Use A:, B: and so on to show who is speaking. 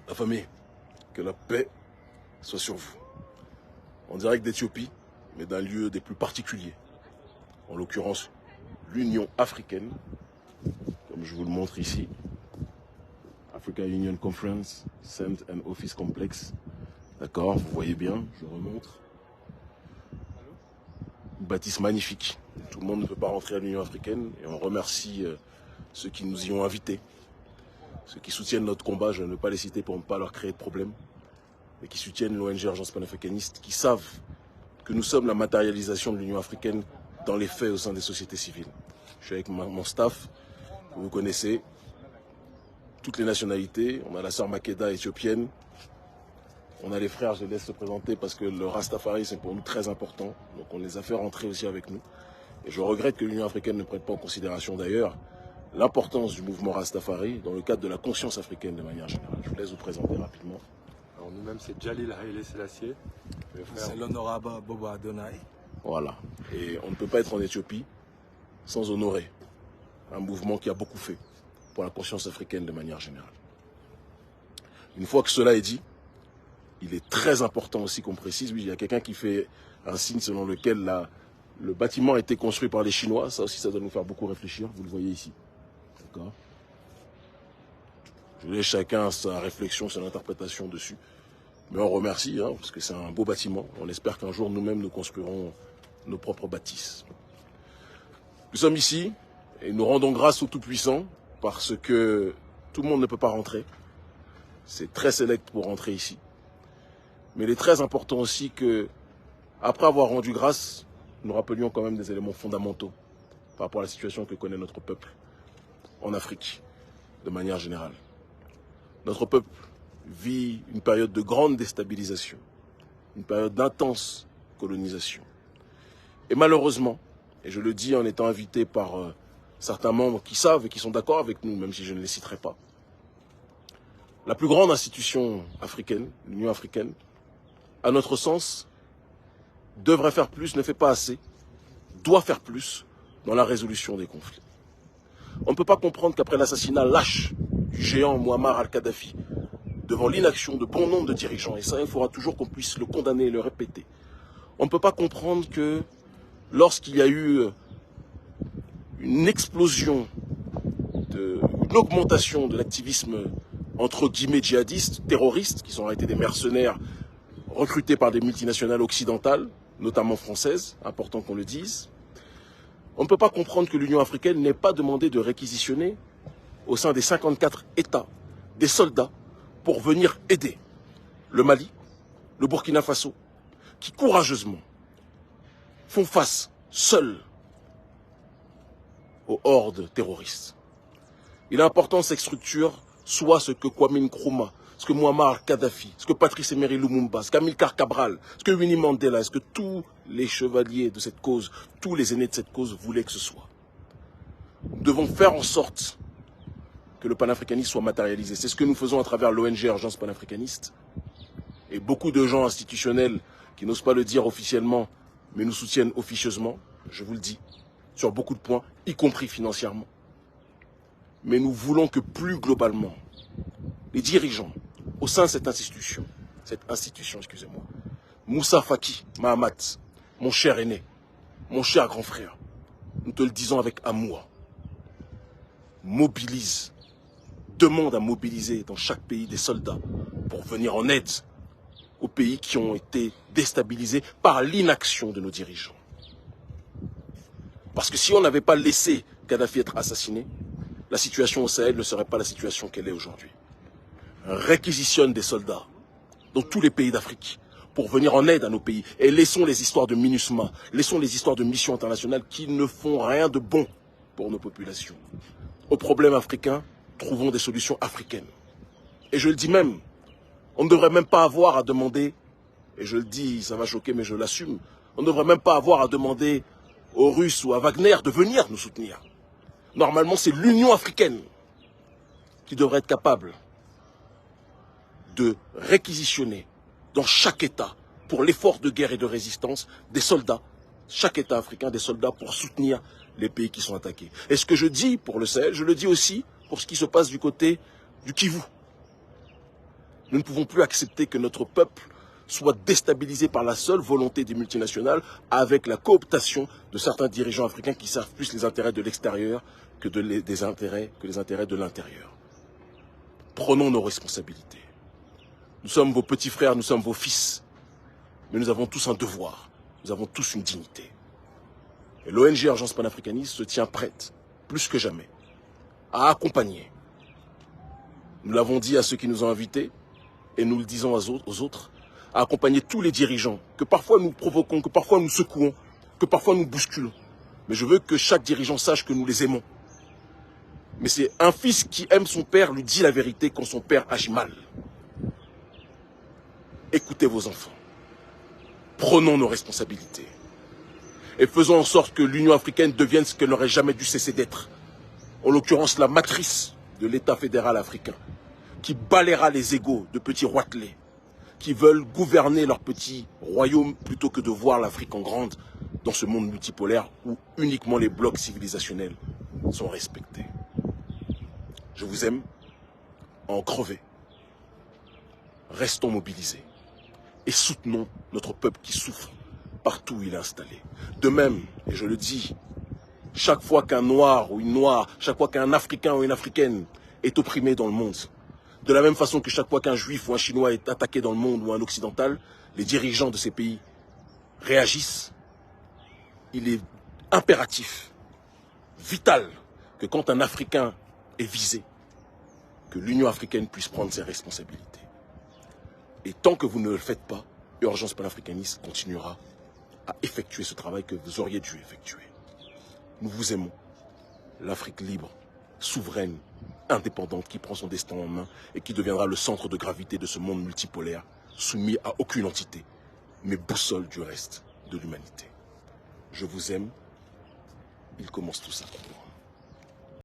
A: La famille, que la paix soit sur vous. En direct d'Éthiopie, mais d'un lieu des plus particuliers. En l'occurrence, l'Union africaine, comme je vous le montre ici. Africa Union Conference, Center and Office Complex. D'accord, vous voyez bien, je remontre. Une bâtisse magnifique. Tout le monde ne peut pas rentrer à l'Union africaine et on remercie ceux qui nous y ont invités. Ceux qui soutiennent notre combat, je ne veux pas les citer pour ne pas leur créer de problème, mais qui soutiennent l'ONG Urgence panafricaniste, qui savent que nous sommes la matérialisation de l'Union africaine dans les faits au sein des sociétés civiles. Je suis avec mon staff, que vous connaissez, toutes les nationalités. On a la sœur Makeda éthiopienne, on a les frères, je les laisse se présenter parce que le Rastafari c'est pour nous très important, donc on les a fait rentrer aussi avec nous. Et je regrette que l'Union africaine ne prenne pas en considération d'ailleurs l'importance du mouvement Rastafari dans le cadre de la conscience africaine de manière générale. Je vous laisse vous présenter rapidement.
B: Alors nous-mêmes, c'est Jalil Haïlé Selassie.
C: C'est l'honorable Boba Adonai.
A: Voilà. Et on ne peut pas être en Éthiopie sans honorer un mouvement qui a beaucoup fait pour la conscience africaine de manière générale. Une fois que cela est dit, il est très important aussi qu'on précise, oui, il y a quelqu'un qui fait un signe selon lequel le bâtiment a été construit par les Chinois. Ça aussi, ça doit nous faire beaucoup réfléchir. Vous le voyez ici. D'accord. Je laisse chacun sa réflexion, son interprétation dessus. Mais on remercie, hein, parce que c'est un beau bâtiment. On espère qu'un jour, nous-mêmes, nous construirons nos propres bâtisses. Nous sommes ici et nous rendons grâce au Tout-Puissant parce que tout le monde ne peut pas rentrer. C'est très sélect pour rentrer ici. Mais il est très important aussi que, après avoir rendu grâce, nous rappelions quand même des éléments fondamentaux par rapport à la situation que connaît notre peuple en Afrique, de manière générale. Notre peuple vit une période de grande déstabilisation, une période d'intense colonisation. Et malheureusement, et je le dis en étant invité par certains membres qui savent et qui sont d'accord avec nous, même si je ne les citerai pas, la plus grande institution africaine, l'Union africaine, à notre sens, devrait faire plus, ne fait pas assez, doit faire plus dans la résolution des conflits. On ne peut pas comprendre qu'après l'assassinat lâche du géant Muammar al-Kadhafi, devant l'inaction de bon nombre de dirigeants, et ça il faudra toujours qu'on puisse le condamner et le répéter, on ne peut pas comprendre que lorsqu'il y a eu une explosion, une augmentation de l'activisme entre guillemets djihadistes, terroristes, qui sont été des mercenaires recrutés par des multinationales occidentales, notamment françaises, important qu'on le dise, on ne peut pas comprendre que l'Union africaine n'ait pas demandé de réquisitionner au sein des 54 États des soldats pour venir aider le Mali, le Burkina Faso, qui courageusement font face seuls aux hordes terroristes. Il est important que cette structure soit ce que Kwame Nkrumah, ce que Muammar Kadhafi, ce que Patrice Emery Lumumba, ce qu'Amilcar Cabral, ce que Winnie Mandela, ce que tous les chevaliers de cette cause, tous les aînés de cette cause voulaient que ce soit. Nous devons faire en sorte que le panafricanisme soit matérialisé. C'est ce que nous faisons à travers l'ONG Urgence panafricaniste. Et beaucoup de gens institutionnels qui n'osent pas le dire officiellement, mais nous soutiennent officieusement, je vous le dis, sur beaucoup de points, y compris financièrement. Mais nous voulons que plus globalement, les dirigeants au sein de cette institution, excusez-moi, Moussa Faki Mahamat, mon cher aîné, mon cher grand frère, nous te le disons avec amour, mobilise, demande à mobiliser dans chaque pays des soldats pour venir en aide aux pays qui ont été déstabilisés par l'inaction de nos dirigeants. Parce que si on n'avait pas laissé Kadhafi être assassiné, la situation au Sahel ne serait pas la situation qu'elle est aujourd'hui. Réquisitionne des soldats dans tous les pays d'Afrique pour venir en aide à nos pays. Et laissons les histoires de MINUSMA, laissons les histoires de missions internationales qui ne font rien de bon pour nos populations. Aux problèmes africains, trouvons des solutions africaines. Et je le dis même, on ne devrait même pas avoir à demander, et je le dis, ça va choquer mais je l'assume, on ne devrait même pas avoir à demander aux Russes ou à Wagner de venir nous soutenir. Normalement, c'est l'Union africaine qui devrait être capable de réquisitionner dans chaque État, pour l'effort de guerre et de résistance, des soldats, chaque État africain, des soldats pour soutenir les pays qui sont attaqués. Et ce que je dis pour le Sahel, je le dis aussi pour ce qui se passe du côté du Kivu. Nous ne pouvons plus accepter que notre peuple soit déstabilisé par la seule volonté des multinationales avec la cooptation de certains dirigeants africains qui servent plus les intérêts de l'extérieur que les intérêts de l'intérieur. Prenons nos responsabilités. Nous sommes vos petits frères, nous sommes vos fils. Mais nous avons tous un devoir, nous avons tous une dignité. Et l'ONG Urgence Panafricaniste se tient prête, plus que jamais, à accompagner. Nous l'avons dit à ceux qui nous ont invités, et nous le disons aux autres, à accompagner tous les dirigeants, que parfois nous provoquons, que parfois nous secouons, que parfois nous bousculons. Mais je veux que chaque dirigeant sache que nous les aimons. Mais c'est un fils qui aime son père lui dit la vérité quand son père agit mal. Écoutez vos enfants. Prenons nos responsabilités. Et faisons en sorte que l'Union africaine devienne ce qu'elle n'aurait jamais dû cesser d'être. En l'occurrence, la matrice de l'État fédéral africain, qui balayera les égos de petits roitelets, qui veulent gouverner leur petit royaume plutôt que de voir l'Afrique en grande dans ce monde multipolaire où uniquement les blocs civilisationnels sont respectés. Je vous aime, en crever. Restons mobilisés et soutenons notre peuple qui souffre partout où il est installé. De même, et je le dis, chaque fois qu'un noir ou une noire, chaque fois qu'un africain ou une africaine est opprimé dans le monde, de la même façon que chaque fois qu'un juif ou un chinois est attaqué dans le monde ou un occidental, les dirigeants de ces pays réagissent. Il est impératif, vital, que quand un Africain est visé, que l'Union africaine puisse prendre ses responsabilités. Et tant que vous ne le faites pas, Urgence Panafricaniste continuera à effectuer ce travail que vous auriez dû effectuer. Nous vous aimons. L'Afrique libre, souveraine, indépendante, qui prend son destin en main et qui deviendra le centre de gravité de ce monde multipolaire, soumis à aucune entité, mais boussole du reste de l'humanité. Je vous aime. Il commence tout ça.